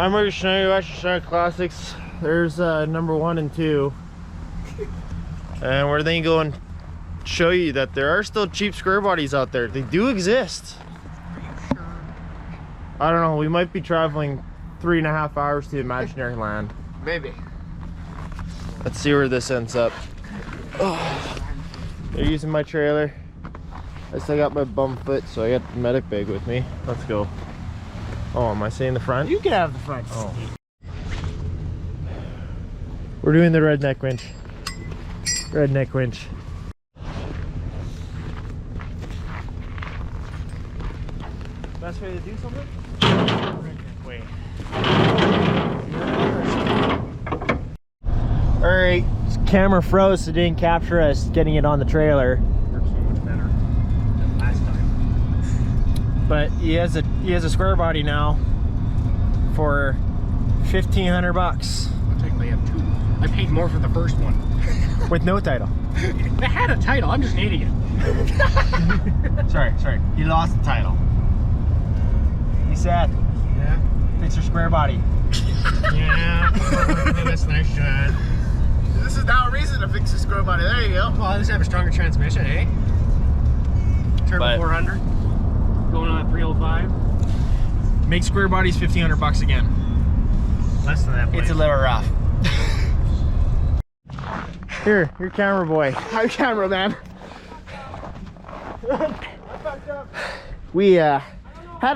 I'm ready to show you Western Classics. There's number 1 and 2. And we're then going to show you that there are still cheap square bodies out there. They do exist. Are you sure? I don't know, we might be traveling 3.5 hours to imaginary land. Maybe. Let's see where this ends up. Oh, they're using my trailer. I still got my bum foot, so I got the medic bag with me. Let's go. Oh, am I saying the front? You can have the front. Oh. We're doing the redneck winch. Redneck winch. Best way to do something? Redneck way. Alright, camera froze, so it didn't capture us getting it on the trailer. Works so much better than last time. But he has a square body now for $1,500. I technically have 2. I paid more for the first one. With no title. It had a title, I'm just an idiot. Sorry, he lost the title. He's sad. Yeah. Fix your square body. Yeah. That's nice shot. This is now a reason to fix the square body. There you go. Well, I just have a stronger transmission, eh? Turbo But- 400. Going on at 305. Make square bodies $1,500 again. Less than that, please. It's a little rough. Here, your camera boy. Hi, cameraman. We Had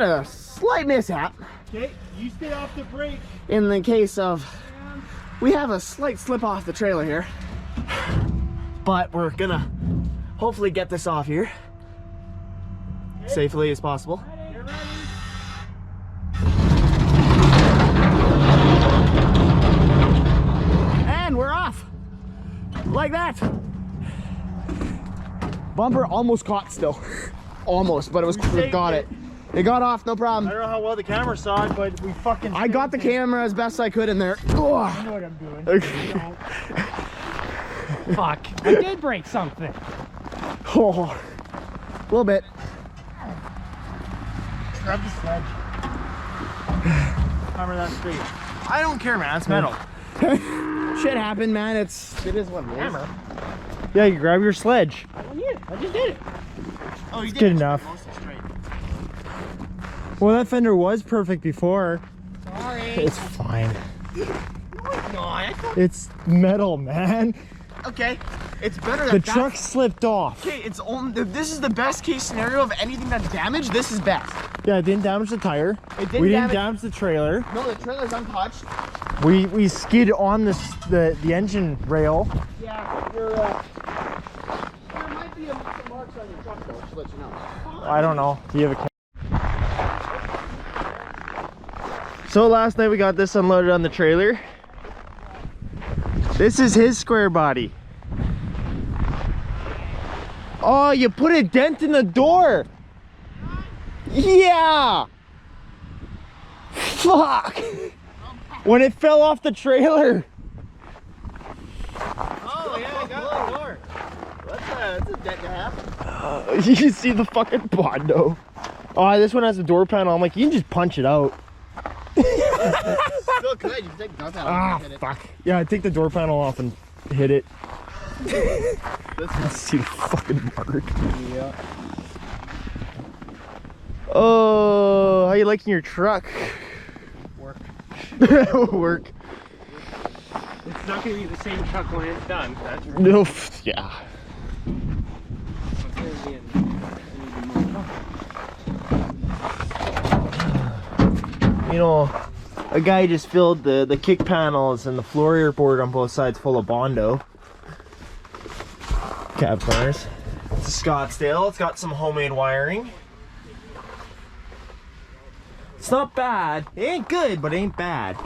a slight mishap Okay, you stay off the brake. in the case of we have a slight slip off the trailer here, but we're gonna hopefully get this off here safely as possible. And we're off like that. Bumper almost caught still. Almost, but it was saved got it. it got off, no I problem. don't know how well the camera saw it, but we fucking. I got the camera as best I could in there. I know what I'm doing. Okay. Fuck. I did break something. Oh, a little bit. Grab the sledge. Hammer that straight. I don't care, man. It's metal. Shit happened, man. It is what it is. Hammer. Yeah, you grab your sledge. I just did it. Oh, you It's good enough. Well, that fender was perfect before. Sorry. It's fine. No, I don't. It's metal, man. Okay, it's better The that truck slipped off. Okay, it's only if this is the best case scenario of anything that's damaged. This is best. Yeah, it didn't damage the tire. It didn't We didn't damage- damage the trailer. No, the trailer's untouched. We skid on the engine rail. Yeah, there might be some marks on your truck though, to let you know. I don't know. Do you have a So last night we got this unloaded on the trailer. This is his square body. Oh, you put a dent in the door. Yeah. Fuck. When it fell off the trailer. Oh yeah, I got the door. That's a dent to have. You can see the fucking Bondo. Oh, this one has a door panel. I'm like, you can just punch it out. Still could. You can take the door panel Ah, and hit it. fuck. Yeah, take the door panel off and hit it. This Let's see the fucking mark. yeah. Oh, how you liking your truck? Work. Work. It's not going to be the same truck when it's done. That's for No, yeah. You know, a guy just filled the kick panels and the floor air board on both sides full of Bondo. Cab corners. It's a Scottsdale. It's got some homemade wiring. It's not bad. It ain't good, but it ain't bad.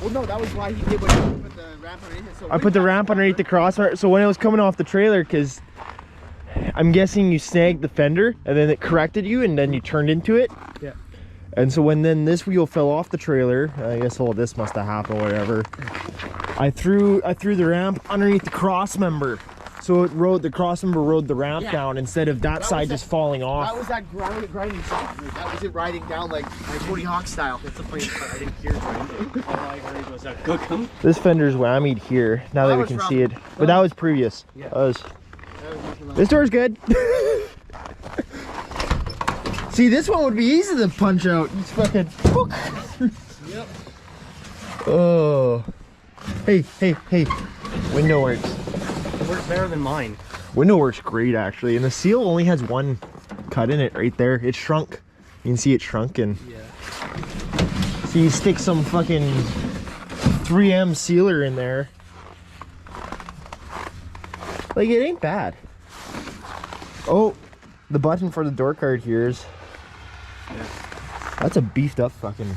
Well, no, that was why he did what he put the ramp underneath it. So I put the ramp underneath the crossbar, so when it was coming off the trailer, because I'm guessing you snagged the fender and then it corrected you and then you turned into it. Yeah. And so when then this wheel fell off the trailer, I guess all this must have happened or whatever. I threw the ramp underneath the cross member. So the crossmember rode the ramp down instead of that side just falling off. That was that grinding sound. That was it riding down like Tony Hawk style. That's the funny part. I didn't hear grinding. All I heard was that good. This fender's whammied here, now that we can see it. But that was previous. Yeah. This door's good. See, this one would be easy to punch out. It's fucking... Yep. Oh. Hey. Window works. It works better than mine. Window works great, actually. And the seal only has one cut in it right there. It's shrunk. You can see it shrunk and... Yeah. So you stick some fucking 3M sealer in there. Like, it ain't bad. Oh, the button for the door card here is... Yeah. That's a beefed up fucking...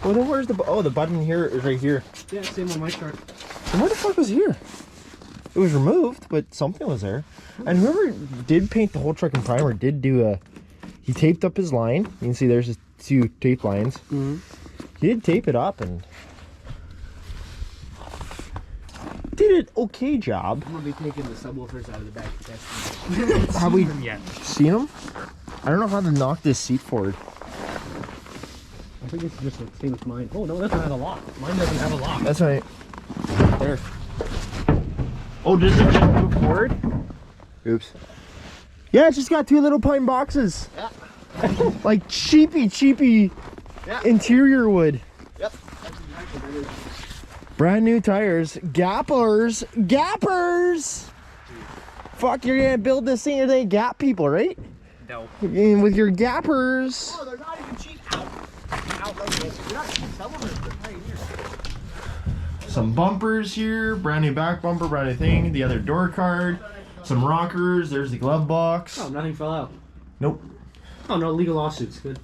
Well, then where's the... Oh, the button here is right here. Yeah, same on my chart. And what the fuck was here? It was removed, but something was there. And whoever did paint the whole truck in primer did do a... He taped up his line. You can see there's his 2 tape lines. Mm-hmm. He did tape it up and... Did an okay job. I'm gonna be taking the subwoofers out of the back to test them. Have we yet? seen them? I don't know how to knock this seat forward. I think it's just the same as mine. Oh no, that doesn't have a lock. Mine doesn't have a lock. That's right. There. Oh, does it just move forward? Oops. Yeah, it's just got 2 little pine boxes. Yeah. Like cheapy interior wood. Yep. That's exactly what it is. Brand new tires. Gappers. Fuck, you're gonna build this thing and they gap people, right? No. And with your gappers. Oh, they're not even cheap. Out like this. They're not cheap subwoofers. They're Pioneers. Some bumpers here. Brand new back bumper, brand new thing. The other door card. Some rockers. There's the glove box. Oh, nothing fell out. Nope. Oh no, legal lawsuits. Good.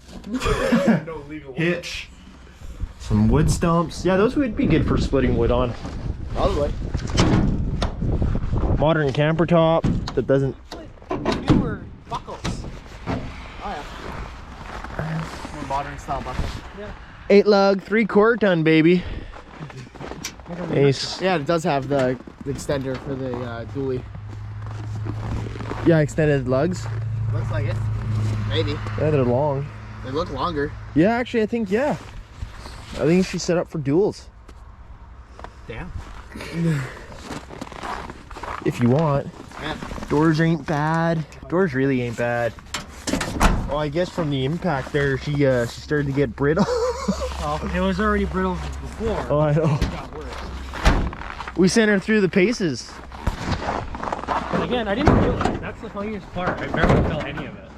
No legal. Hitch. Some wood stumps. Yeah, those would be good for splitting wood on. Probably. Modern camper top that doesn't... Newer buckles. Oh yeah. More modern style buckles. Yeah. 8 lug, 3/4 ton, baby. Ace. Yeah, it does have the extender for the dually. Yeah, extended lugs. Looks like it. Maybe. Yeah, they're long. They look longer. Yeah, actually, I think, yeah. I think she's set up for duals. Damn. If you want. Yeah. Doors ain't bad. Doors really ain't bad. Oh, I guess from the impact there, she started to get brittle. Oh, it was already brittle before. Oh, I know. It got worse. We sent her through the paces. And again, I didn't feel it. That's the funniest part. I barely felt any of it.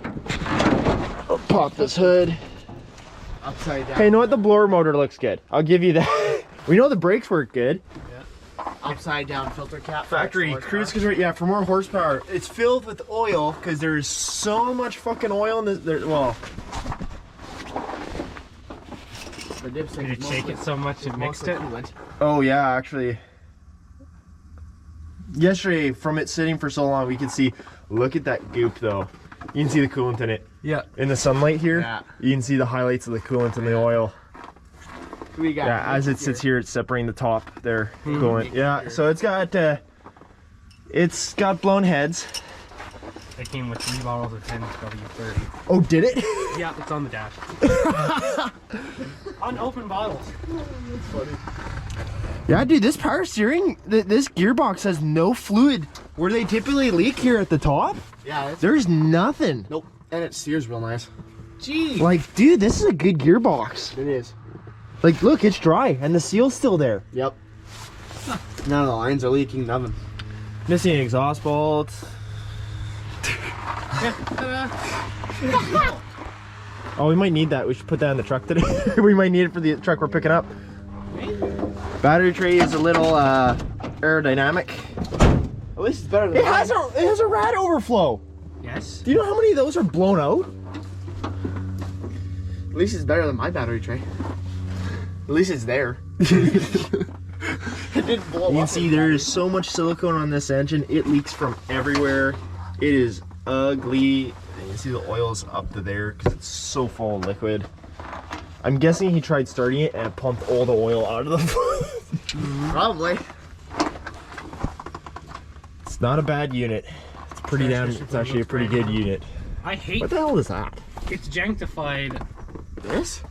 I'll pop this hood. Upside down. Hey, you know what? The blower motor looks good. I'll give you that. We know the brakes work good. Upside down filter cap. Factory cruise control, yeah, for more horsepower. It's filled with oil because there's so much fucking oil in this. Well, The dipstick. Did it shake it so much it mixed it? oh yeah, actually. Yesterday, from it sitting for so long, we could see. Look at that goop, though. You can see the coolant in it. Yeah. In the sunlight here, Yeah. you can see the highlights of the coolant and the oil. We got Yeah, as it sits here, it's separating the top there. Coolant. Yeah, so it's got blown heads. It came with 3 bottles of 10W30. Oh, did it? Yeah, it's on the dash. Unopened bottles. That's funny. Yeah, dude, this power steering, this gearbox has no fluid where they typically leak here at the top. Yeah. It's, There's nothing. nope. And it steers real nice. Gee. Like, dude, this is a good gearbox. It is. Like, look, it's dry and the seal's still there. Yep. None of the lines are leaking. Nothing. Missing exhaust bolts. Oh, we might need that. We should put that in the truck today. We might need it for the truck we're picking up. Battery tray is a little aerodynamic. At least it's better than It mine. has a rat overflow. Yes. Do you know how many of those are blown out? At least it's better than my battery tray. At least it's there. It didn't blow up. You can see there is so much silicone on this engine. It leaks from everywhere. It is ugly. And you can see the oil's up to there because it's so full of liquid. I'm guessing he tried starting it and it pumped all the oil out of the Probably. It's not a bad unit. It's pretty damn. It's actually a pretty good unit. I hate. What the hell is that? It's janktified. This?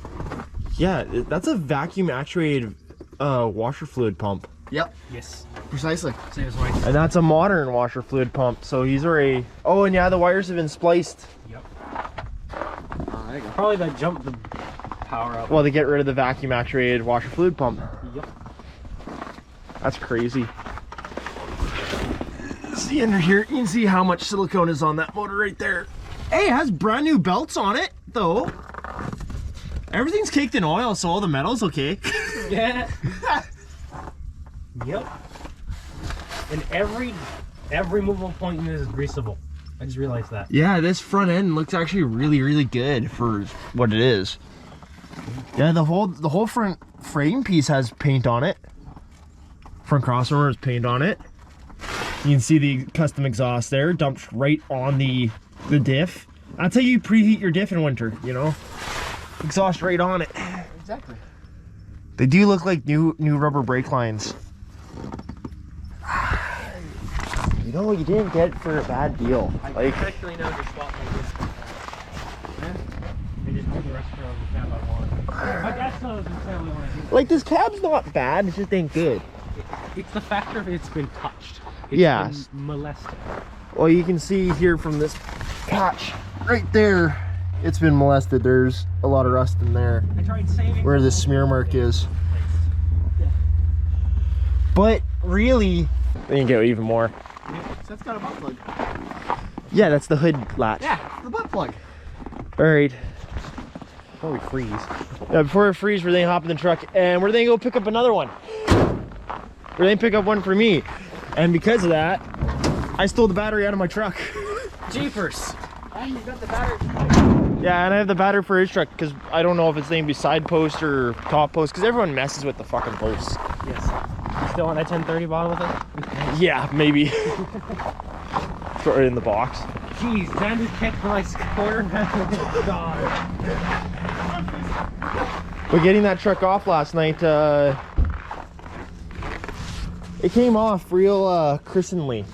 Yeah, that's a vacuum actuated washer fluid pump. Yep. Yes. Precisely. Same as white. And that's a modern washer fluid pump. So these are a. Oh, and yeah, the wires have been spliced. Yep. There you go. Probably that jump the power up. Well, to get rid of the vacuum actuated washer fluid pump. Yep. That's crazy. See under here, you can see how much silicone is on that motor right there. Hey, it has brand new belts on it, though. Everything's caked in oil, so all the metal's okay. Yeah. Yep. And every movable point in this is greasable. I just realized that. Yeah, this front end looks actually really, really good for what it is. Yeah, the whole front frame piece has paint on it. Front crossover has paint on it. You can see the custom exhaust there, dumped right on the diff. That's how you preheat your diff in winter, you know? Exhaust right on it. Exactly. They do look like new rubber brake lines. You know, you didn't get it for a bad deal. I actually know the spot like this. Yeah. They just do the rest of the cab I want. My dad still doesn't necessarily want to do that. Like, this cab's not bad, it just ain't good. It's the factor of it's been touched. It's Yeah. been molested. Well, you can see here from this patch right there, it's been molested. There's a lot of rust in there I tried saving where the smear mark is. But really, they can get even more. So that's got a butt plug. Yeah, that's the hood latch. Yeah, the butt plug. All right. Before we freeze. Yeah, before we freeze, we're gonna hop in the truck and we're gonna go pick up another one. We're gonna pick up one for me. And because of that, I stole the battery out of my truck. Jeepers. And you got the battery. Yeah, and I have the battery for his truck because I don't know if it's named be side post or top post because everyone messes with the fucking posts. Yes. You still want that 1030 bottle with it? Yeah, maybe. Throw it in the box. Jeez, Dan just kicked for like quarter God. But getting that truck off last night, it came off real christenly.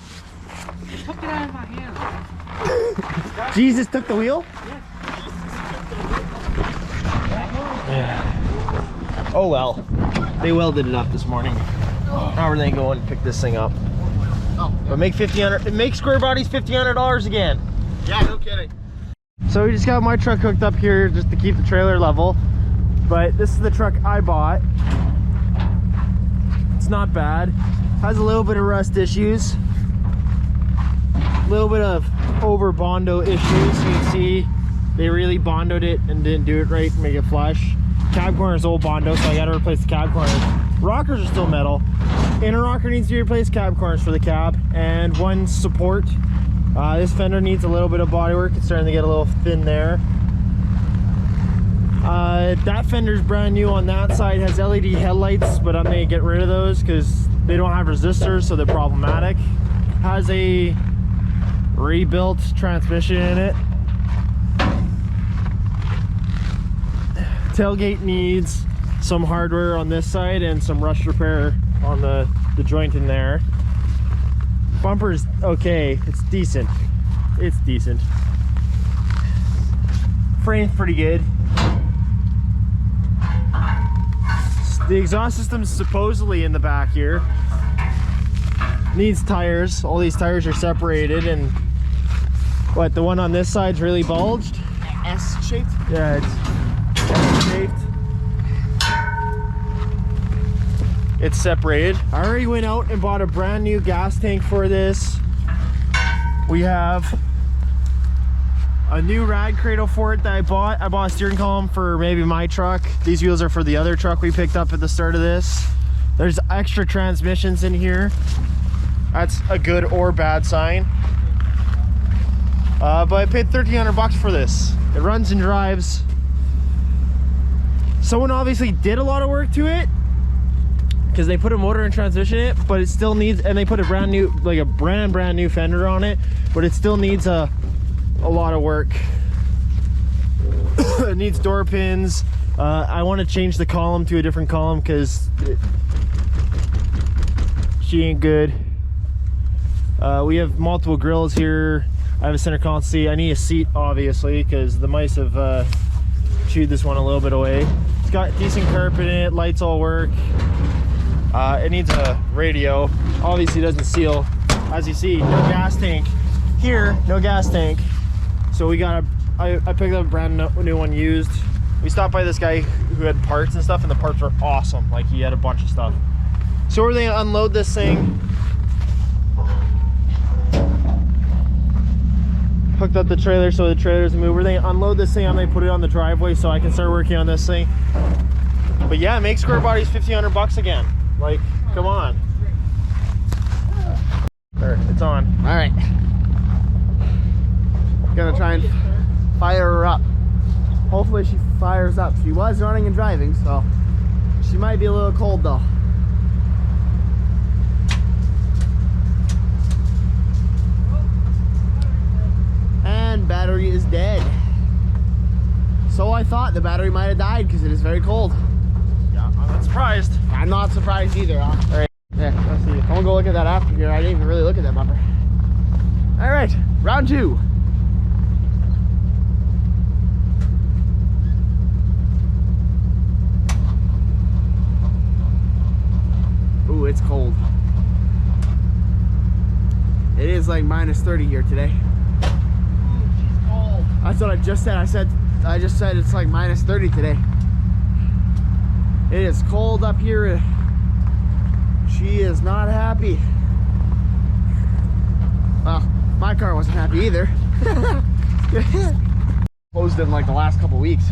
Took it out of my hand. Jesus took the wheel? Yeah. Oh well. They welded it up this morning. Now we're gonna go and pick this thing up. Oh, But make $1,500. It makes Squarebodys $1,500 again. yeah, no kidding. So we just got my truck hooked up here just to keep the trailer level. But this is the truck I bought. It's not bad. Has a little bit of rust issues. A little bit of over bondo issues. You can see they really bondoed it and didn't do it right and make it flush. Cab corner is old bondo, so I gotta replace the cab corners. Rockers are still metal. Inner rocker needs to be replaced, cab corners for the cab, and one support. This fender needs a little bit of body work. It's starting to get a little thin there. That fender's brand new on that side. Has LED headlights, but I'm gonna get rid of those because they don't have resistors, so they're problematic. Has a rebuilt transmission in it. Tailgate needs some hardware on this side and some rust repair on the joint in there. Bumper's okay, it's decent. It's decent. Frame's pretty good. The exhaust system's supposedly in the back here. Needs tires. All these tires are separated, and what, the one on this side's really bulged? S-shaped? Yeah, it's S-shaped. It's separated. I already went out and bought a brand new gas tank for this. We have a new rad cradle for it that I bought. I bought a steering column for maybe my truck. These wheels are for the other truck we picked up at the start of this. There's extra transmissions in here. That's a good or bad sign. But I paid $1,300 for this. It runs and drives. Someone obviously did a lot of work to it because they put a motor and transmission in it, but it still needs, and they put a brand new, like a brand new fender on it, but it still needs a lot of work. It needs door pins. I want to change the column to a different column because she ain't good. We have multiple grills here. I have a center console seat. I need a seat, obviously, because the mice have chewed this one a little bit away. It's got decent carpet in it. Lights all work. It needs a radio. Obviously doesn't seal. As you see, no gas tank. Here, no gas tank. So we got I picked up a brand new one used. We stopped by this guy who had parts and stuff, and the parts were awesome. Like, he had a bunch of stuff. So we're gonna unload this thing. Hooked up the trailer so the trailer doesn't move. We're gonna unload this thing. I'm gonna put it on the driveway so I can start working on this thing. But yeah, make Squarebodys $1,500 again. Like, come on. There, it's on. All right. Gonna try and fire her up. Hopefully she fires up. She was running and driving, so she might be a little cold though. And battery is dead. So I thought the battery might have died because it is very cold. Yeah, I'm not surprised. I'm not surprised either. Huh? All right. Yeah, let's see. I'm gonna go look at that after here. I didn't even really look at that bumper. All right, round 2. Ooh, it's cold. It is like -30 here today. Ooh, she's cold. That's what I just said. I just said it's like -30 today. It is cold up here. She is not happy. Well, my car wasn't happy either. Closed in like the last couple weeks.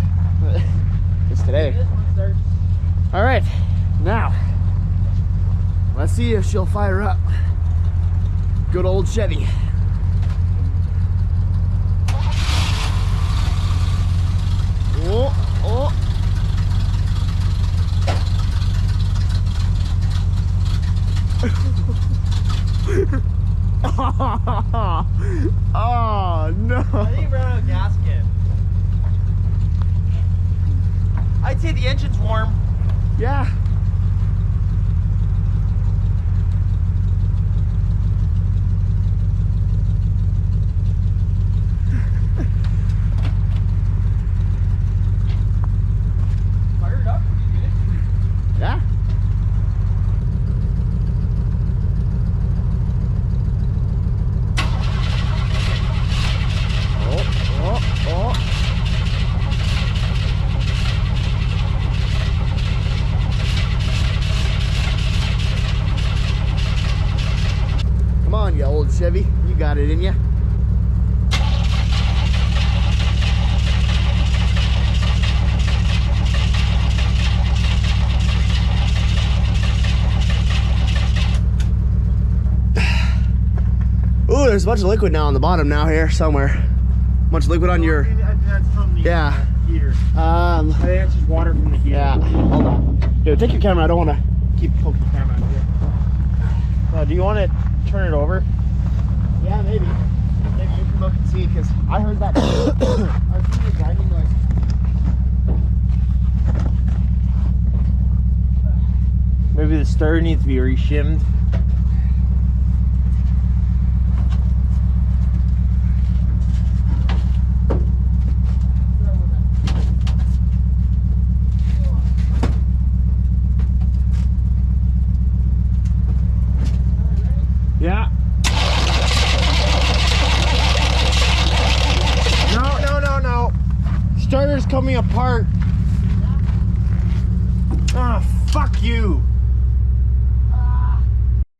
It's today. All right, now let's see if she'll fire up. Good old Chevy. Oh, oh. Oh no! I think we ran out of gasket. I'd say the engine's warm. Yeah. Fired up pretty good. Yeah. Come on, you old Chevy. You got it in you. Ooh, there's a bunch of liquid now on the bottom now here somewhere. Much liquid on your... I think that's from the Yeah. heater. I think that's just water from the heater. Yeah, hold on. Dude, take your camera. I don't want to keep poking the camera out here. Do you want to turn it over? Yeah, maybe. Maybe you can look and see, because I heard that. I heard the grinding noise. Maybe the starter needs to be re-shimmed. Yeah. No. Starter's coming apart. Ah, fuck you.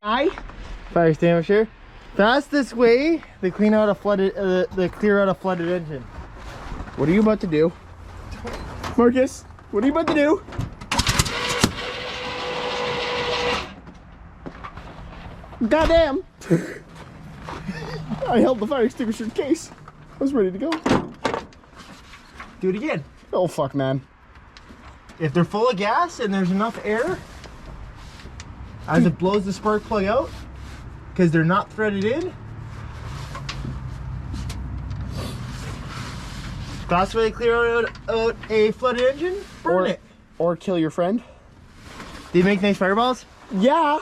Fire extinguisher. Fastest way to clean out a flooded, clear out a flooded engine. What are you about to do? Marcus, what are you about to do? Goddamn! I held the fire extinguisher in case. I was ready to go. Do it again. Oh fuck, man. If they're full of gas and there's enough air, as it blows the spark plug out, because they're not threaded in, fast way to clear out a flooded engine, burn it. Or kill your friend. Do you make nice fireballs? Yeah.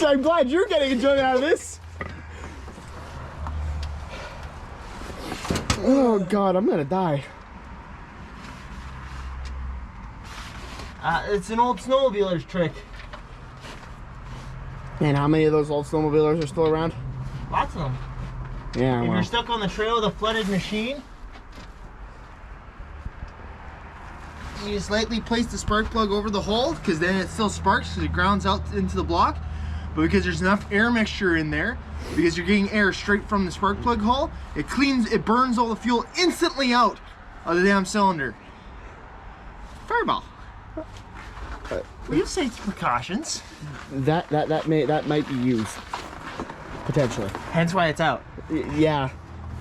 I'm glad you're getting enjoyment out of this. Oh God, I'm gonna die. It's an old snowmobiler's trick. And how many of those old snowmobilers are still around? Lots of them. Yeah, If well. you're stuck on the trail with a flooded machine, you slightly place the spark plug over the hole, because then it still sparks because it grounds out into the block. But because there's enough air mixture in there, because you're getting air straight from the spark plug hole, it burns all the fuel instantly out of the damn cylinder. Fireball. Well, you say it's precautions. That might be used potentially. Hence why it's out. Yeah.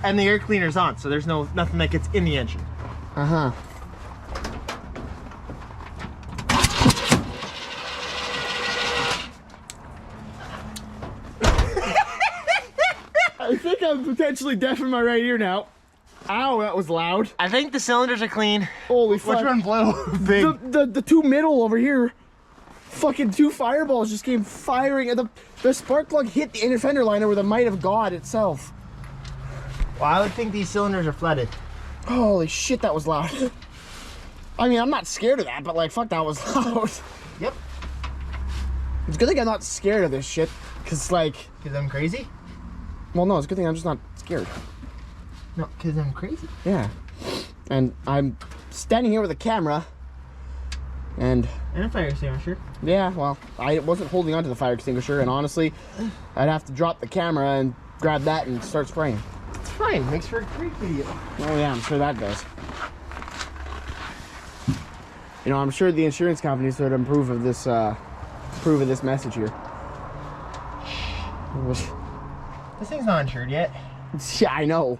And the air cleaner's on, so there's nothing that gets in the engine. Uh-huh. I think I'm potentially deaf in my right ear now. Ow, that was loud. I think the cylinders are clean. Holy fuck. Which one blew? Big. The two middle over here. Fucking two fireballs just came firing, and the spark plug hit the inner fender liner with the might of God itself. Well, I would think these cylinders are flooded. Holy shit, that was loud. I mean, I'm not scared of that, but like, fuck, that was loud. Yep. It's a good thing I'm not scared of this shit, because like... Because I'm crazy? Well, no, it's a good thing I'm just not scared. No, because I'm crazy. Yeah. And I'm standing here with a camera, and a fire extinguisher. Yeah, well, I wasn't holding onto the fire extinguisher, and honestly, I'd have to drop the camera and grab that and start spraying. It's fine. Makes for a great video. Oh yeah, I'm sure that does. You know, I'm sure the insurance companies would approve of this message here. This thing's not insured yet. Yeah, I know.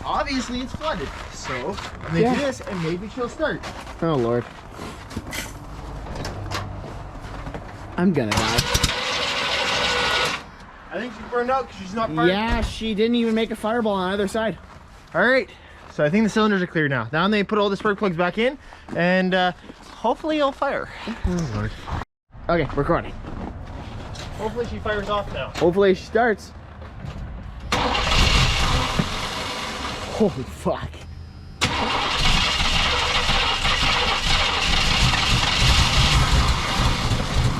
Obviously, it's flooded. So, I'm gonna do this, and maybe she'll start. Oh Lord. I'm gonna die. I think she's burned out because she's not fired. Yeah, she didn't even make a fireball on either side. All right. So I think the cylinders are clear now. Now they put all the spark plugs back in, and hopefully it'll fire. Oh Lord. Okay, recording. Hopefully she fires off now. Hopefully she starts. Holy fuck.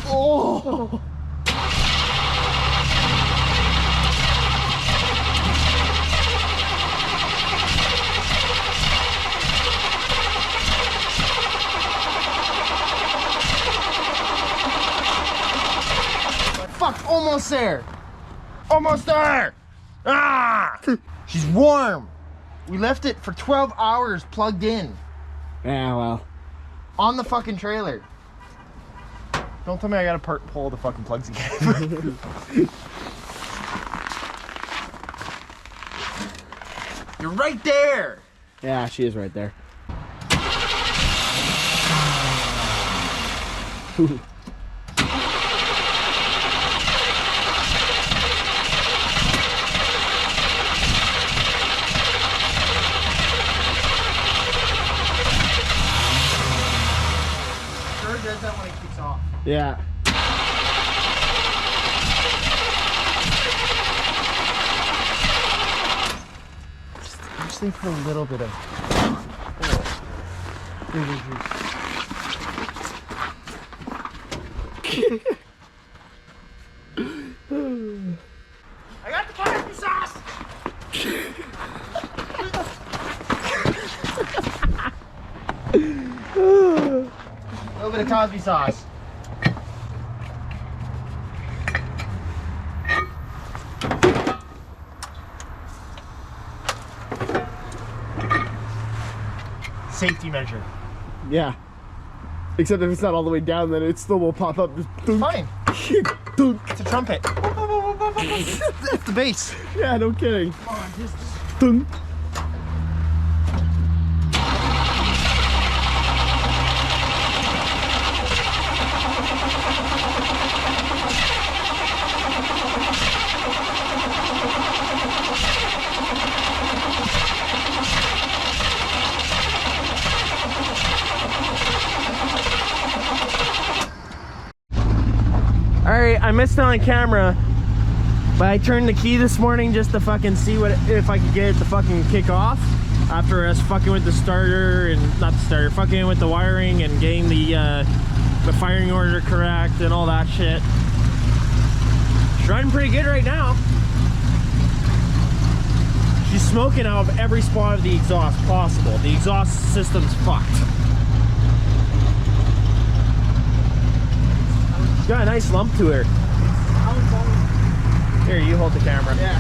Oh! Fuck, almost there. Almost there. Ah! She's warm. We left it for 12 hours plugged in. Yeah, well. On the fucking trailer. Don't tell me I gotta pull the fucking plugs again. You're right there. Yeah, she is right there. Does that when it kicks off. Yeah. I just think for a little bit of. I got the barbecue sauce. A little bit of Cosby sauce. Safety measure. Yeah. Except if it's not all the way down, then it still will pop up. Just dunk. Fine. Dunk. It's a trumpet. It's the bass. Yeah, no kidding. Come on, just. Dunk. Alright, I missed it on camera, but I turned the key this morning just to fucking see if I could get it to fucking kick off. After us fucking with the starter, and not the starter, fucking with the wiring and getting the firing order correct and all that shit. She's running pretty good right now. She's smoking out of every spot of the exhaust possible. The exhaust system's fucked. She's got a nice lump to her. Here, you hold the camera. Yeah.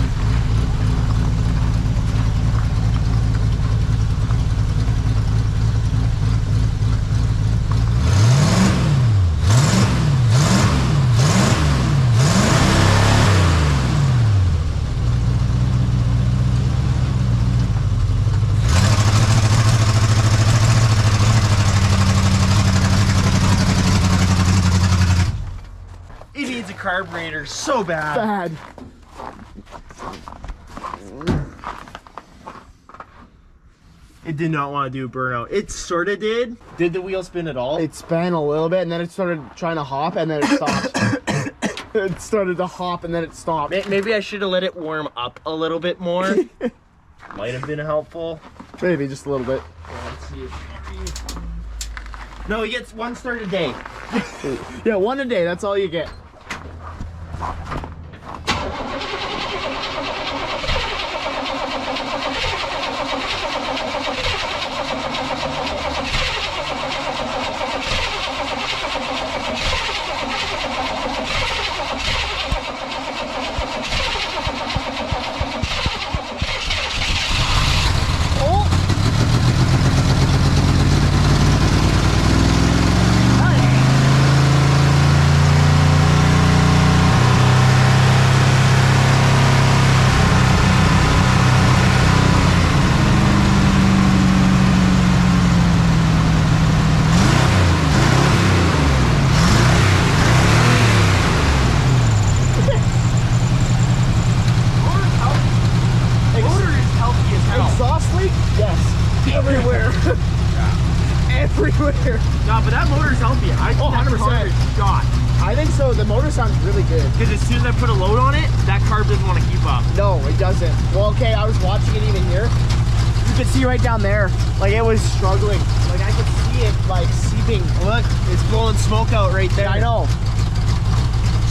It needs a carburetor so bad. It did not want to do a burnout. It sort of did. Did the wheel spin at all? It span a little bit and then it started trying to hop and then it stopped. It started to hop and then it stopped. Maybe I should have let it warm up a little bit more. Might have been helpful. Maybe just a little bit. Let's see. No, he gets 1 start a day. Yeah, 1 a day, that's all you get. Everywhere. Everywhere. No, but that motor's healthy. I think that 100%. carb is shot. I think so. The motor sounds really good. Because as soon as I put a load on it, that carb doesn't want to keep up. No, it doesn't. Well, okay, I was watching it even here. You could see right down there, like it was struggling. Like I could see it like seeping. Look, it's blowing smoke out right there. I know.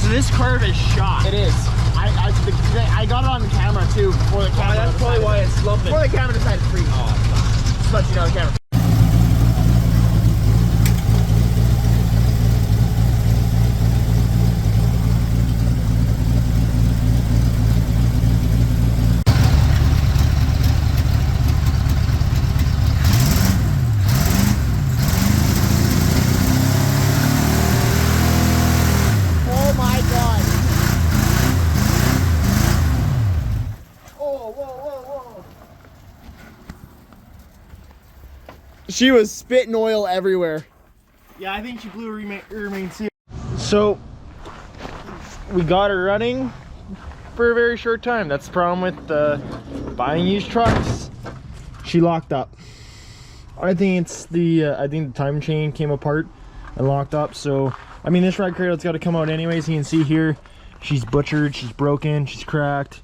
So this carb is shot. It is. I got it on the camera too before the camera. That's probably why it's slumping. Before the camera decided to freeze. Oh, just let you know the camera. She was spitting oil everywhere. Yeah, I think she blew her main seal. So, we got her running for a very short time. That's the problem with buying used trucks. She locked up. I think it's I think the time chain came apart and locked up. So, I mean, this ride cradle's got to come out anyways. You can see here, she's butchered, she's broken, she's cracked,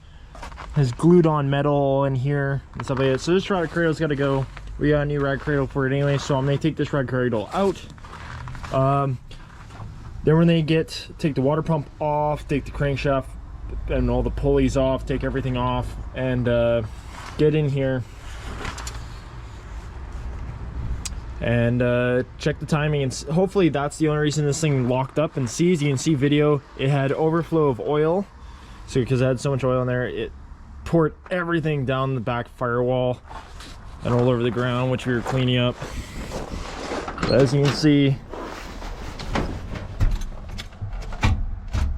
has glued on metal in here and stuff like that. So this ride cradle's got to go. We got a new ride cradle for it anyway, so I'm gonna take this ride cradle out. Then when they take the water pump off, take the crankshaft and all the pulleys off, take everything off, and get in here and check the timing. And hopefully that's the only reason this thing locked up and seized. You can see video, it had overflow of oil. So because it had so much oil in there, it poured everything down the back firewall and all over the ground, which we were cleaning up. But as you can see,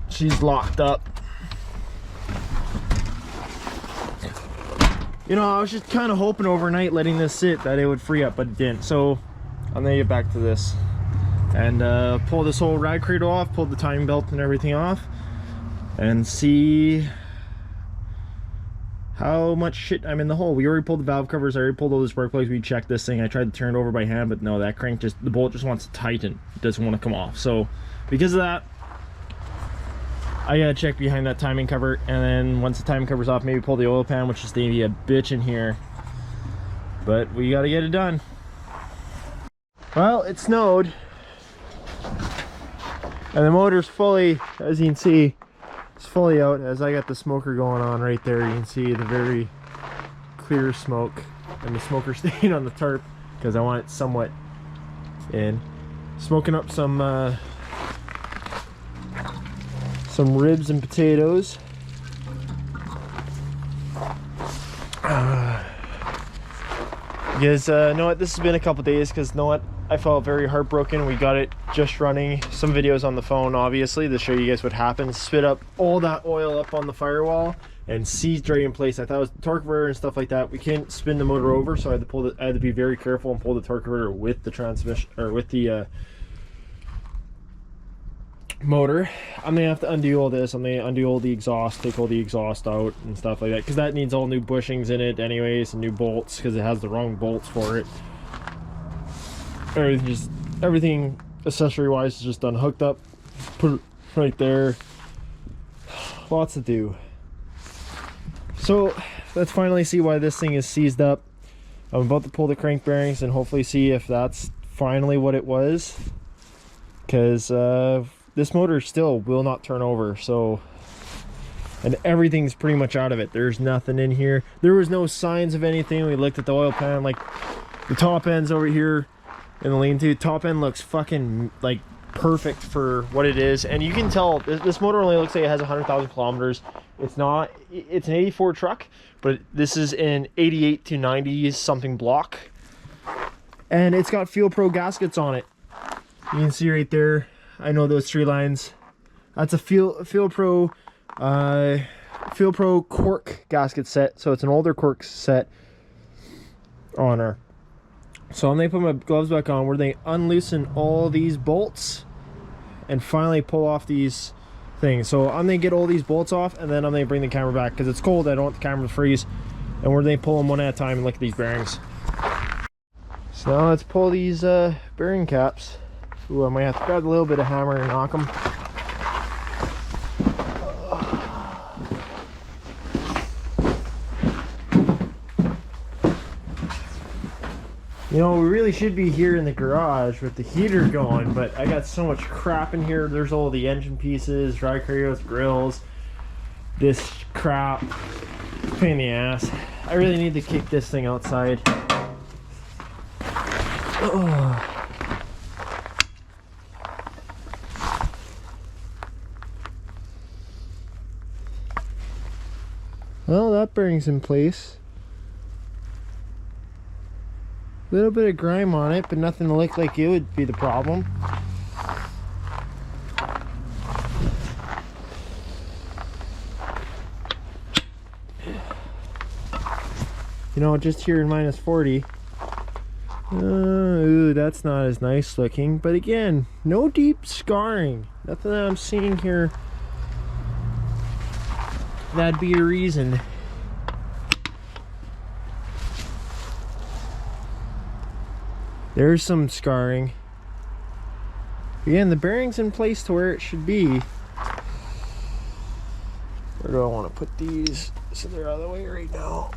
she's locked up. You know, I was just kind of hoping overnight letting this sit that it would free up, but it didn't. So I'm gonna get back to this and pull this whole ride cradle off, pull the timing belt and everything off, and see how much shit I'm in the hole. We already pulled the valve covers, I already pulled all the spark plugs, we checked this thing. I tried to turn it over by hand, but no, that crank the bolt just wants to tighten. It doesn't want to come off. So because of that, I gotta check behind that timing cover, and then once the timing cover's off, maybe pull the oil pan, which is gonna be a bitch in here. But we gotta get it done. Well, it snowed. And the motor's fully, as you can see, it's fully out. As I got the smoker going on right there, you can see the very clear smoke. And the smoker staying on the tarp because I want it somewhat in. Smoking up some ribs and potatoes. Because know what, this has been a couple days, because know what, I felt very heartbroken. We got it just running. Some videos on the phone, obviously, to show you guys what happened. Spit up all that oil up on the firewall and seized right in place. I thought it was torque converter and stuff like that. We can't spin the motor over, so I had to pull I had to be very careful and pull the torque converter with the transmission, or with the motor. I'm gonna have to undo all this. I'm gonna undo all the exhaust, take all the exhaust out and stuff like that, because that needs all new bushings in it anyways, and new bolts, because it has the wrong bolts for it. Everything accessory wise is just done, hooked up, put it right there. Lots to do. So let's finally see why this thing is seized up. I'm about to pull the crank bearings and hopefully see if that's finally what it was, because this motor still will not turn over. So, and everything's pretty much out of it. There's nothing in here. There was no signs of anything. We looked at the oil pan, like the top end's over here in the lean-to. Top end looks fucking like perfect for what it is, and you can tell this motor only looks like it has 100,000 kilometers. It's not, it's an 84 truck, but this is an 88 to 90 something block, and it's got Fuel Pro gaskets on it. You can see right there, I know those 3 lines. That's a Fuel Pro cork gasket set, so it's an older cork set on her. So I'm gonna put my gloves back on, where they unloosen all these bolts and finally pull off these things. So I'm gonna get all these bolts off, and then I'm gonna bring the camera back because it's cold. I don't want the camera to freeze, and we're gonna pull them one at a time and look at these bearings. So now let's pull these bearing caps. Ooh, I might have to grab a little bit of hammer and knock them. You know, we really should be here in the garage with the heater going, but I got so much crap in here. There's all the engine pieces, dry curios, grills, this crap. Pain in the ass. I really need to kick this thing outside. Oh. Well, that bearing's in place. A little bit of grime on it, but nothing to look like it would be the problem. You know, just here in -40. Ooh, that's not as nice looking. But again, no deep scarring. Nothing that I'm seeing here. That'd be a reason. There's some scarring. Again, the bearing's in place to where it should be. Where do I want to put these so they're out of the way right now?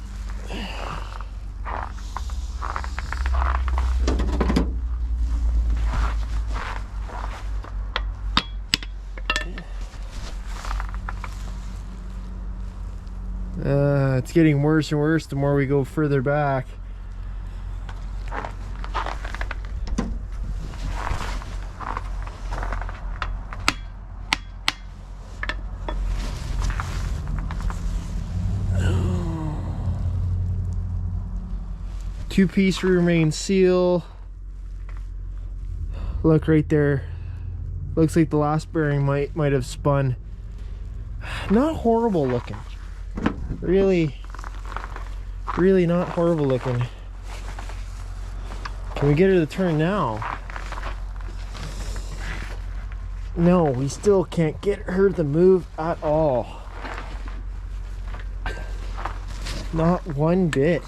It's getting worse and worse the more we go further back. Two-piece rear main seal. Look right there. Looks like the last bearing might have spun. Not horrible looking. Really not horrible looking. Can we get her to turn now? No, we still can't get her to move at all. Not one bit.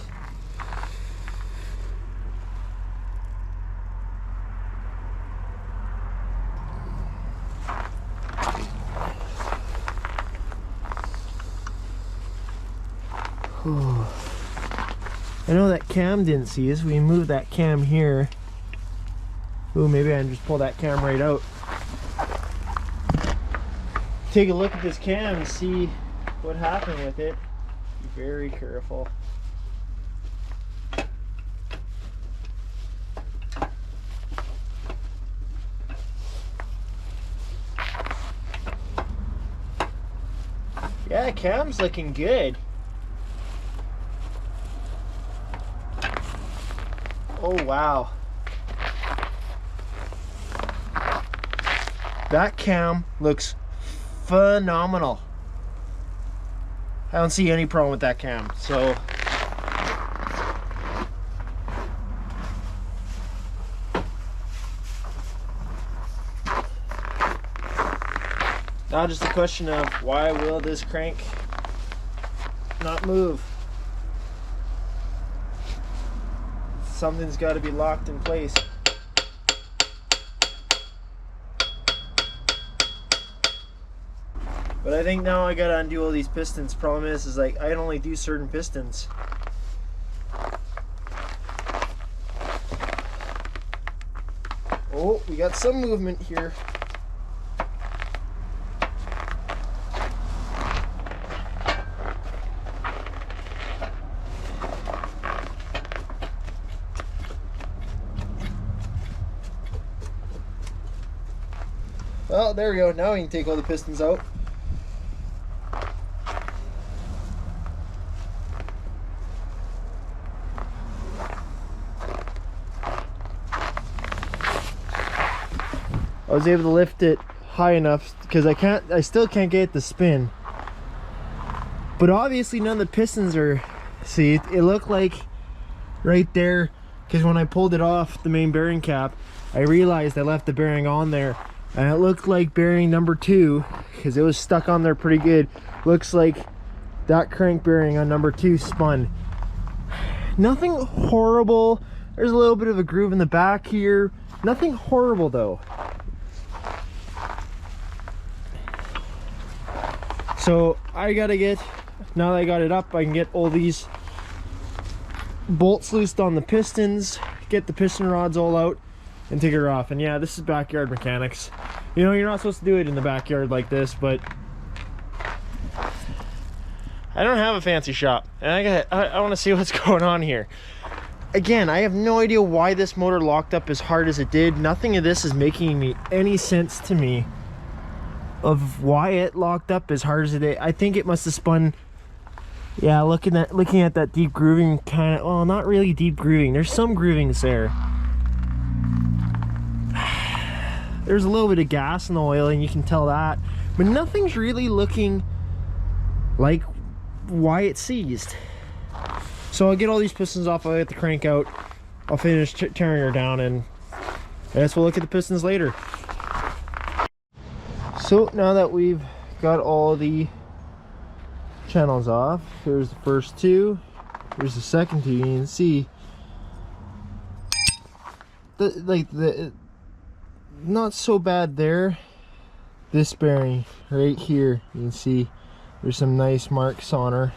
I know that cam didn't see us. We moved that cam here. Ooh, maybe I can just pull that cam right out. Take a look at this cam and see what happened with it. Be very careful. Yeah, cam's looking good. Oh wow. That cam looks phenomenal. I don't see any problem with that cam. So now just a question of why will this crank not move? Something's got to be locked in place. But I think now I gotta undo all these pistons. Problem is like I can only do certain pistons. Oh, we got some movement here. Well, there we go. Now we can take all the pistons out. I was able to lift it high enough because I still can't get it to spin. But obviously none of the pistons are, see, it looked like right there, because when I pulled it off the main bearing cap, I realized I left the bearing on there. And it looked like bearing number 2, because it was stuck on there pretty good. Looks like that crank bearing on number 2 spun. Nothing horrible. There's a little bit of a groove in the back here. Nothing horrible though. So I gotta get, now that I got it up, I can get all these bolts loosed on the pistons, get the piston rods all out, and take her off. And yeah, this is backyard mechanics. You know, you're not supposed to do it in the backyard like this, but I don't have a fancy shop, and I want to see what's going on here. Again, I have no idea why this motor locked up as hard as it did. Nothing of this is making any sense to me of why it locked up as hard as it did. I think it must have spun. Yeah, looking at that deep grooving kind of, well, not really deep grooving. There's some groovings there. There's a little bit of gas in the oil, and you can tell that, but nothing's really looking like why it seized. So I'll get all these pistons off, I'll get the crank out, I'll finish tearing her down, and I guess we'll look at the pistons later. So now that we've got all the channels off, here's the first 2, here's the second 2. You can see the not so bad there. This bearing right here, you can see there's some nice marks on her.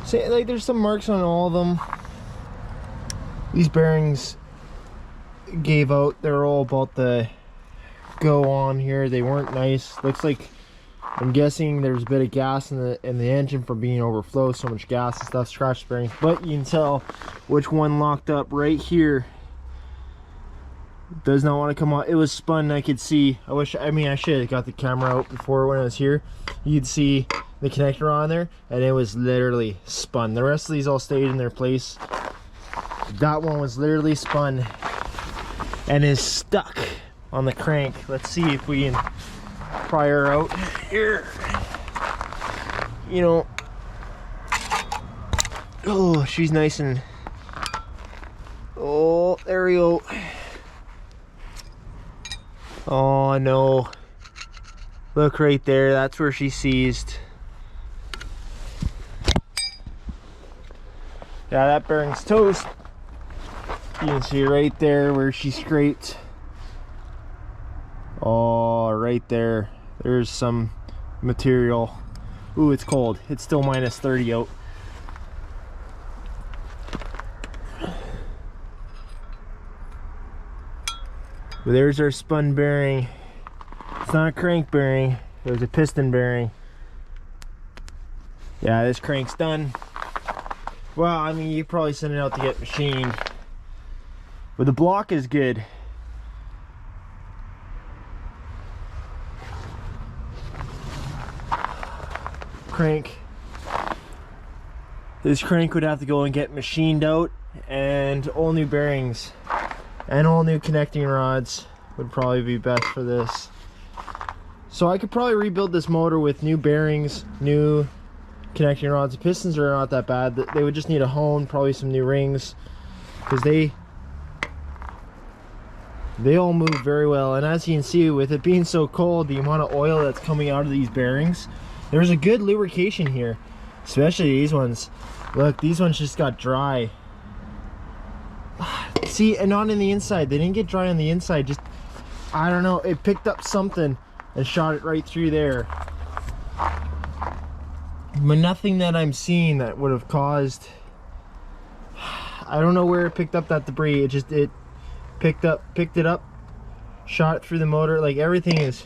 See, like there's some marks on all of them. These bearings gave out. They're all about the go on here. They weren't nice. Looks like, I'm guessing there's a bit of gas in the engine from being overflow, so much gas and stuff scratched the bearings. But you can tell which one locked up right here. Does not want to come out. It was spun. I could see. I should have got the camera out before when I was here. You'd see the connector on there, and it was literally spun. The rest of these all stayed in their place. That one was literally spun and is stuck on the crank. Let's see if we can pry her out here. You know, oh, she's nice and, oh, there we go. Oh no, look right there, that's where she seized. Yeah, that bearing's toast. You can see right there where she scraped. Oh, right there, there's some material. Ooh, it's cold. It's still -30 out. But there's our spun bearing. It's not a crank bearing, it was a piston bearing. Yeah, this crank's done. Well, I mean, you probably send it out to get machined. But the block is good. Crank. This crank would have to go and get machined out, and all new bearings and all new connecting rods would probably be best for this. So I could probably rebuild this motor with new bearings, new connecting rods. The pistons are not that bad. They would just need a hone, probably some new rings, because they all move very well. And as you can see, with it being so cold, the amount of oil that's coming out of these bearings, there's a good lubrication here, especially these ones. Look, these ones just got dry. See, and not in the inside. They didn't get dry on the inside. Just, I don't know, it picked up something and shot it right through there. But nothing that I'm seeing that would have caused, I don't know where it picked up that debris. It picked it up, shot it through the motor. Like, everything is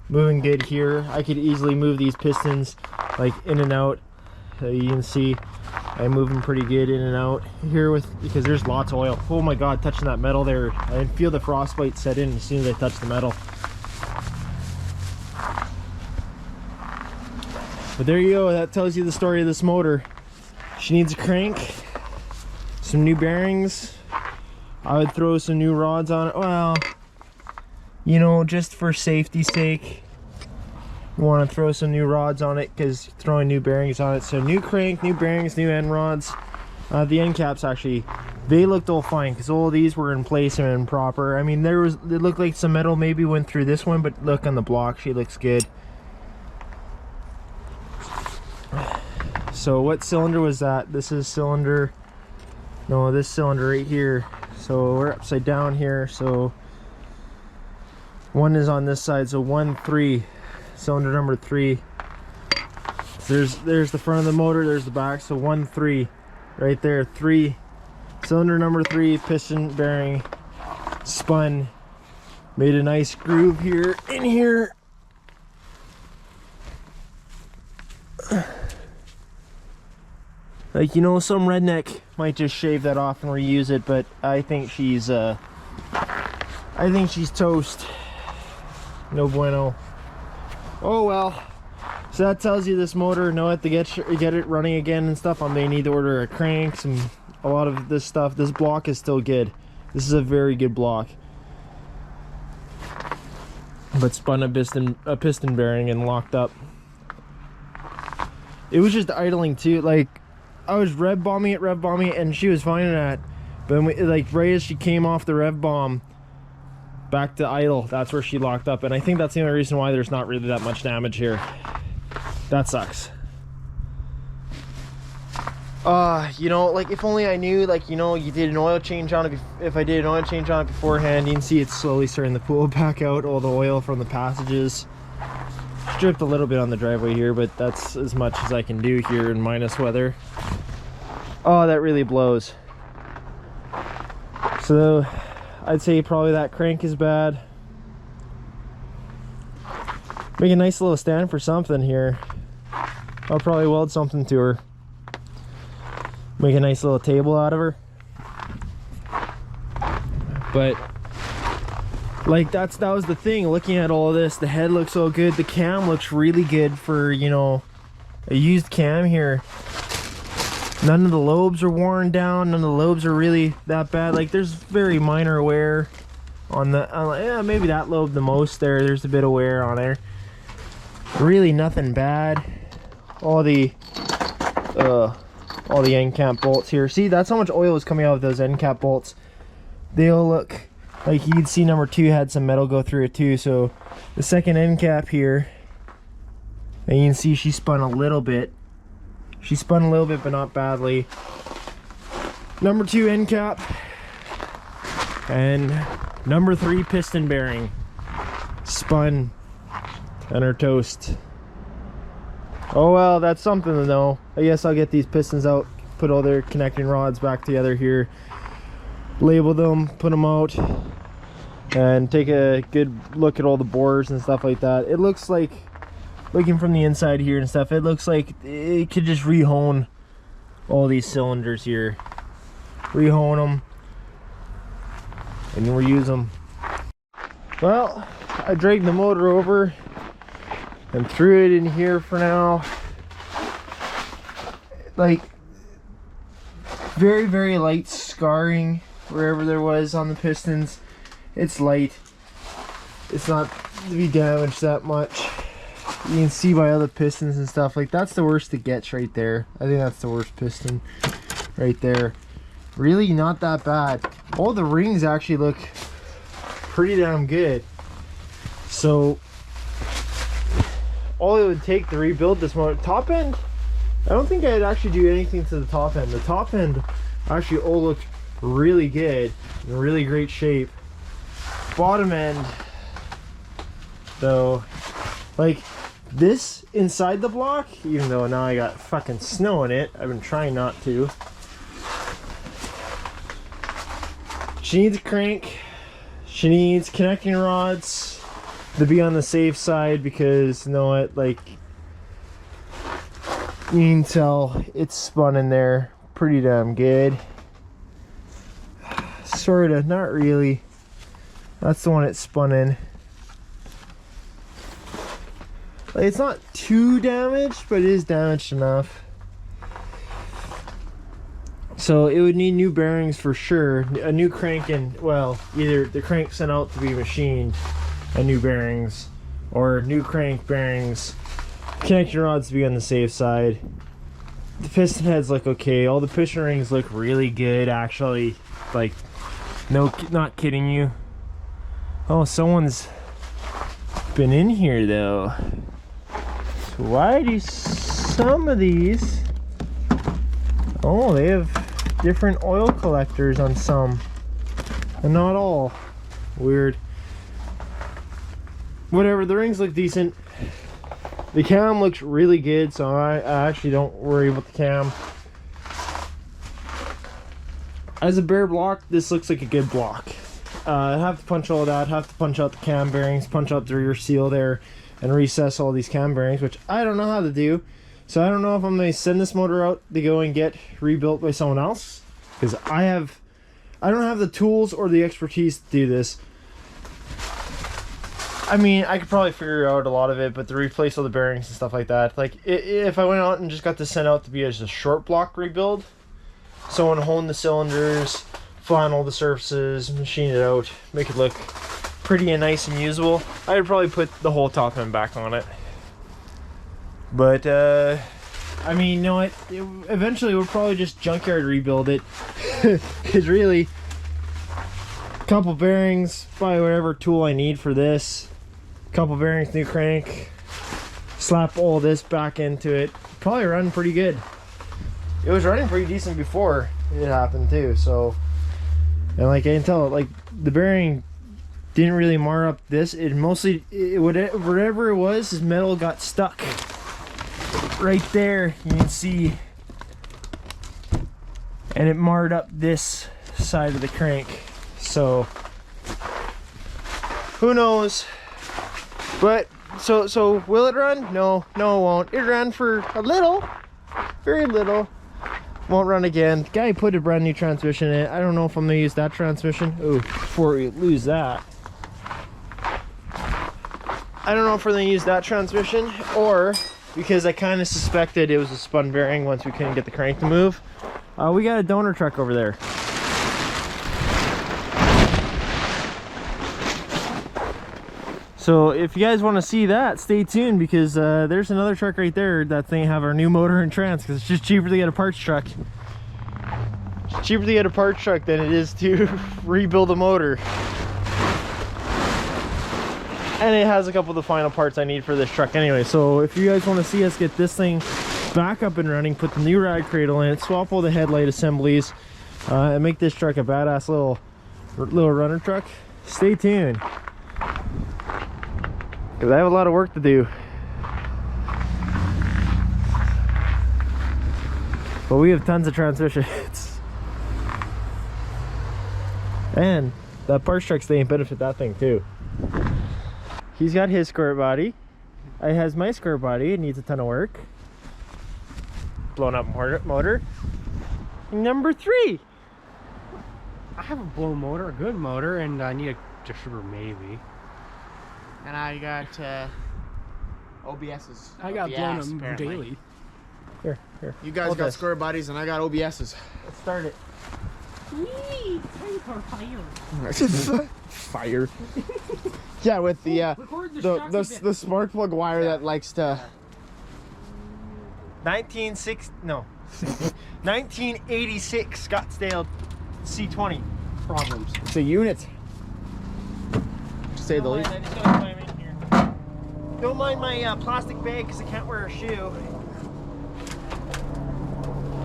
moving good here. I could easily move these pistons like in and out. You can see I'm moving pretty good in and out here because there's lots of oil. Oh my god, touching that metal there, I didn't feel the frostbite set in as soon as I touched the metal. But there you go, that tells you the story of this motor. She needs a crank, some new bearings. I would throw some new rods on it. Well, you know, just for safety's sake, you want to throw some new rods on it because throwing new bearings on it. So new crank, new bearings, new end rods. The end caps, actually, they looked all fine because all these were in place and proper. I mean, it looked like some metal maybe went through this one, but look on the block, she looks good. So what cylinder was that? This is cylinder, no, this cylinder right here. So we're upside down here, so one is on this side, so 1, 3, cylinder number 3. So there's the front of the motor, there's the back, so 1, 3 right there. 3, cylinder number 3, piston bearing, spun, made a nice groove here in here. Like, you know, some redneck might just shave that off and reuse it, but I think she's toast. No bueno. Oh well. So that tells you this motor, know it to get it running again and stuff. I may need to order a crank, a lot of this stuff. This block is still good. This is a very good block. But spun a piston bearing and locked up. It was just idling too. Like, I was rev bombing it, and she was fine in that. But like right as she came off the rev bomb back to idle, that's where she locked up. And I think that's the only reason why there's not really that much damage here. That sucks. You know, like, if only I knew, like, you know, you did an oil change on it. If I did an oil change on it beforehand, you can see it's slowly starting to pull back out all the oil from the passages. Dripped a little bit on the driveway here, but that's as much as I can do here in minus weather. Oh, that really blows. So I'd say probably that crank is bad. Make a nice little stand for something here. I'll probably weld something to her. Make a nice little table out of her. But like, that was the thing, looking at all this, the head looks so good, the cam looks really good for, you know, a used cam here. None of the lobes are worn down, none of the lobes are really that bad. Like, there's very minor wear on the, yeah, maybe that lobe the most there, there's a bit of wear on there. Really nothing bad. All the end cap bolts here. See, that's how much oil is coming out of those end cap bolts. They all look like, you can see number 2 had some metal go through it too. So the second end cap here, and you can see she spun a little bit. She spun a little bit, but not badly. Number 2 end cap, and number 3 piston bearing, spun, and her toast. Oh well, that's something to know. I guess I'll get these pistons out, put all their connecting rods back together here, label them, put them out, and take a good look at all the bores and stuff like that. It looks like, looking from the inside here and stuff, it looks like it could just rehone all these cylinders here, rehone them and reuse them. Well, I dragged the motor over and threw it in here for now. Like, very, very light scarring wherever there was on the pistons. It's light. It's not to be damaged that much. You can see by other pistons and stuff, like that's the worst it gets right there. I think that's the worst piston right there. Really not that bad. All the rings actually look pretty damn good. So all it would take to rebuild this motor, top end, I don't think I'd actually do anything to the top end. The top end actually all looked really good, in really great shape. Bottom end though, like this inside the block, even though now I got fucking snow in it, I've been trying not to. She needs a crank. She needs connecting rods to be on the safe side, because you know what, like, you can tell it's spun in there pretty damn good. Sorta, not really. That's the one it spun in. Like, it's not too damaged, but it is damaged enough. So it would need new bearings for sure. A new crank, and, well, either the crank sent out to be machined and new bearings, or new crank, bearings, connecting rods to be on the safe side. The piston heads look okay. All the piston rings look really good, actually. Like, no, not kidding you. Oh, someone's been in here though. So why do some of these, oh, they have different oil collectors on some and not all. Weird. Whatever, the rings look decent. The cam looks really good, so I actually don't worry about the cam. As a bare block, this looks like a good block. I have to punch all that, have to punch out the cam bearings, punch out the rear seal there, and recess all these cam bearings, which I don't know how to do. So I don't know if I'm going to send this motor out to go and get rebuilt by someone else, because I don't have the tools or the expertise to do this. I mean, I could probably figure out a lot of it, but to replace all the bearings and stuff like that, like if I went out and just got this sent out to be as a short block rebuild, someone hone the cylinders, flatten all the surfaces, machine it out, make it look pretty and nice and usable, I would probably put the whole top end back on it. But I mean, you know what, eventually we'll probably just junkyard rebuild it. Because really, a couple bearings, buy whatever tool I need for this, couple bearings, new crank, slap all this back into it, probably run pretty good. It was running pretty decent before it happened too, so, and like I can tell, like the bearing didn't really mar up this. It mostly, whatever it was, his metal got stuck right there. You can see, and it marred up this side of the crank. So who knows? But so will it run? No, it won't. It ran for a little, very little. Won't run again. The guy put a brand new transmission in it. I don't know if I'm gonna use that transmission. Oh, before we lose that, I don't know if we're gonna use that transmission, or because I kind of suspected it was a spun bearing once we couldn't get the crank to move. We got a donor truck over there. So if you guys want to see that, stay tuned, because there's another truck right there that's going to have our new motor and trans, because it's just cheaper to get a parts truck. It's cheaper to get a parts truck than it is to rebuild a motor. And it has a couple of the final parts I need for this truck anyway. So if you guys want to see us get this thing back up and running, put the new rad cradle in it, swap all the headlight assemblies, and make this truck a badass little runner truck, stay tuned, because I have a lot of work to do. But we have tons of transmissions. And That parts truck's they ain't benefit that thing too. He's got his square body. I has my square body. It needs a ton of work. Blown up motor. Number 3. I have a blown motor, a good motor, and I need a distributor maybe. And I got OBS's. I got blown them apparently. daily. Here. You guys Hold got this. square bodies and I got OBS's. Let's start it. Whee! Time for fire. Fire. Yeah, with the Record the the, shots the, a bit. the spark plug wire that likes to. 1986 Scottsdale C20. Problems. It's a unit. To say the least. I just gotta climb in here. Don't mind my plastic bag because I can't wear a shoe.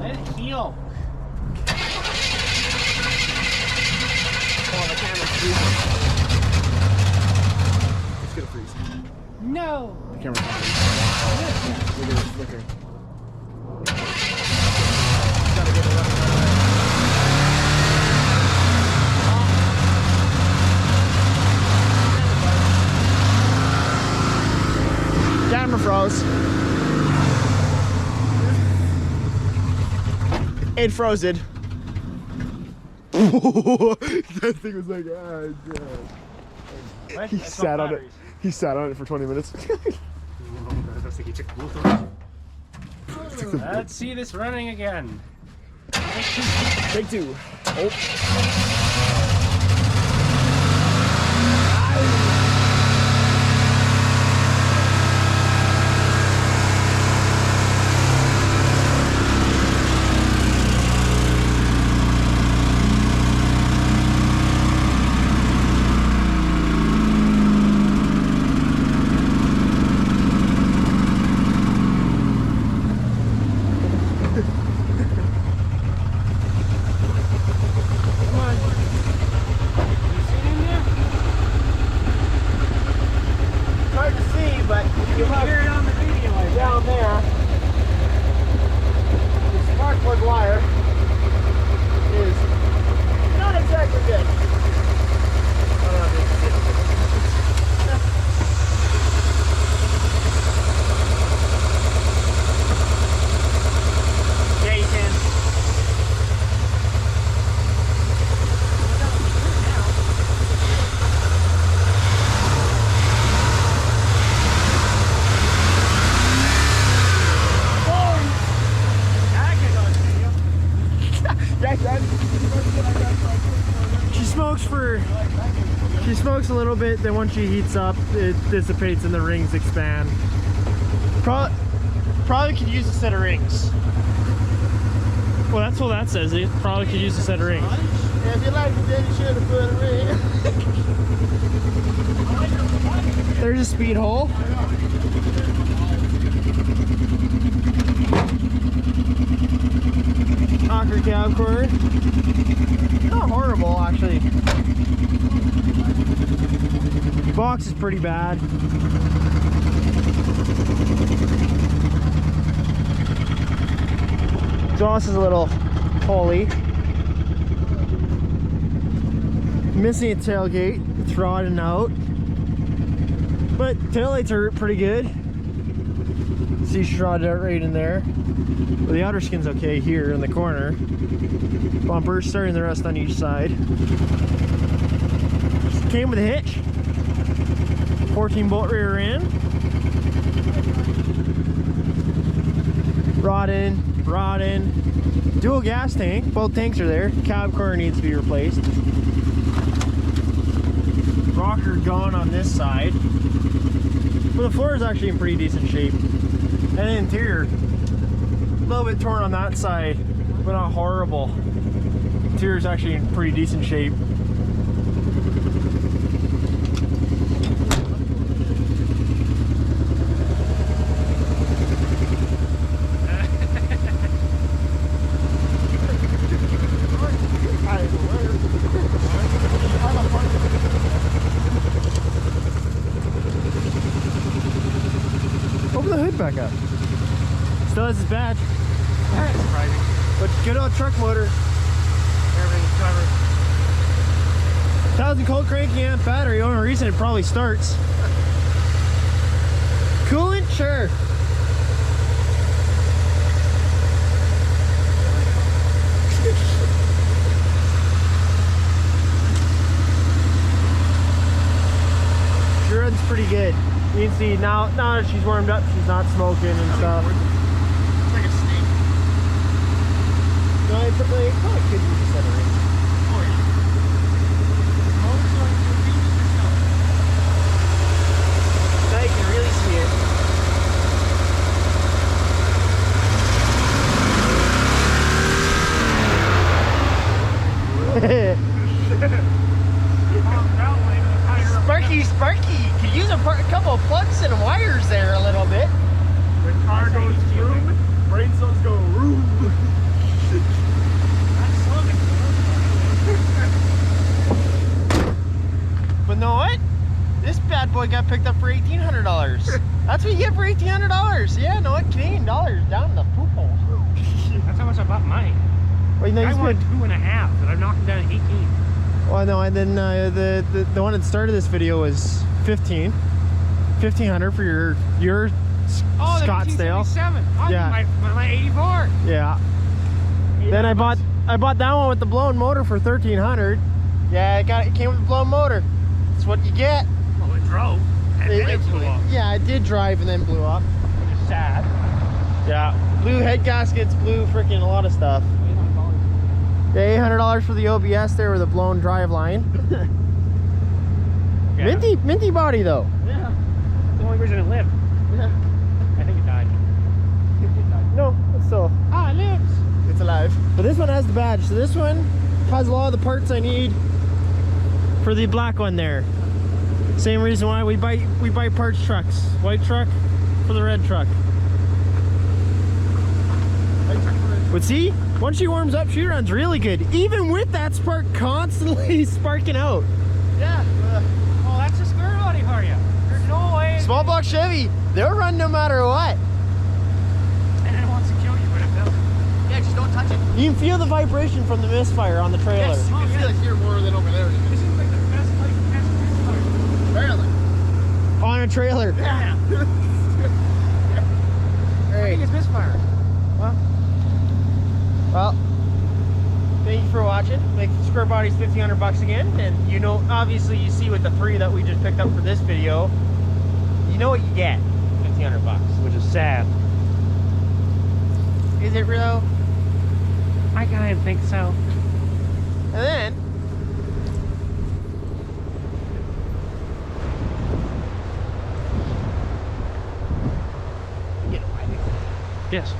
Let it heal. Oh, the camera's freezing. It's gonna freeze. No. The camera's not freezing. Look at it flickering. Gotta get it up. Camera froze. It froze it. That thing was like, ah, God. He sat on it. He sat on it for 20 minutes. Let's see this running again. Take 2. Oh. She smokes a little bit, then once she heats up, it dissipates and the rings expand. Probably could use a set of rings. Well, that's what that says. It probably could use a set of rings. Yeah, if you like it, then you should have put a ring. There's a speed hole. Knocker cab cord. Not horrible, actually. Box is pretty bad. Exhaust is a little holy. Missing a tailgate. It's rotting out. But taillights are pretty good. See, shrouded out right in there. Well, the outer skin's okay here in the corner. Bumpers starting to rust on each side. Came with a hitch. 14-bolt rear end. Rotting. Dual gas tank. Both tanks are there. Cab car needs to be replaced. Rocker gone on this side. But the floor is actually in pretty decent shape. And the interior, a little bit torn on that side, but not horrible. Interior is actually in pretty decent shape. Open the hood back up. Still has his badge. That's surprising. But good old truck motor. Everything's covered. 1,000 cold cranking amp battery. Only reason it probably starts. Coolant, sure. Sure runs pretty good. You can see now that she's warmed up, she's not smoking and stuff. It's like a snake. No, it probably could use a set of rings. Oh yeah. Now you can really see it. Sparky, could use a couple of plugs and wires there a little bit. When car goes vroom, brain cells go vroom. But know what? This bad boy got picked up for $1,800. That's what you get for $1,800. Yeah, know what? Canadian dollars down in the poop hole. That's how much I bought mine. Well, you know, I want 2.5, but I'm knocking down 18. Well, no, and then the one that started this video was $1,500 for your Scottsdale. Oh, Yeah. my 84. Yeah. Then I bought that one with the blown motor for $1,300. Yeah, it came with a blown motor. That's what you get. Well, it drove. And then it blew up. Yeah, it did drive and then blew up. Which is sad. Yeah. Blew head gaskets, blew freaking a lot of stuff. Yeah, $800 for the OBS there with a blown drive line. Yeah. Minty body though. Yeah. That's the only reason it lived. Yeah. I think it died. No, it's still. Ah, it lives. It's alive. But this one has the badge, so this one has a lot of the parts I need for the black one there. Same reason why we buy parts trucks. White truck for the red truck. But see, once she warms up, she runs really good. Even with that spark constantly sparking out. Yeah. Oh, that's a Squarebody for you. There's no way. Small block Chevy, they'll run no matter what. And it wants to kill you, but it doesn't. Yeah, just don't touch it. You can feel the vibration from the misfire on the trailer. Yes, you can feel it here more than over there. This is like the best Apparently. On a trailer. Yeah. I think it's misfire. Well, thank you for watching. Make Squarebodys $1,500 again, and you know, obviously you see with the 3 that we just picked up for this video, you know what you get, $1,500, Which is sad. is it real? I kind of think so. And then Yes.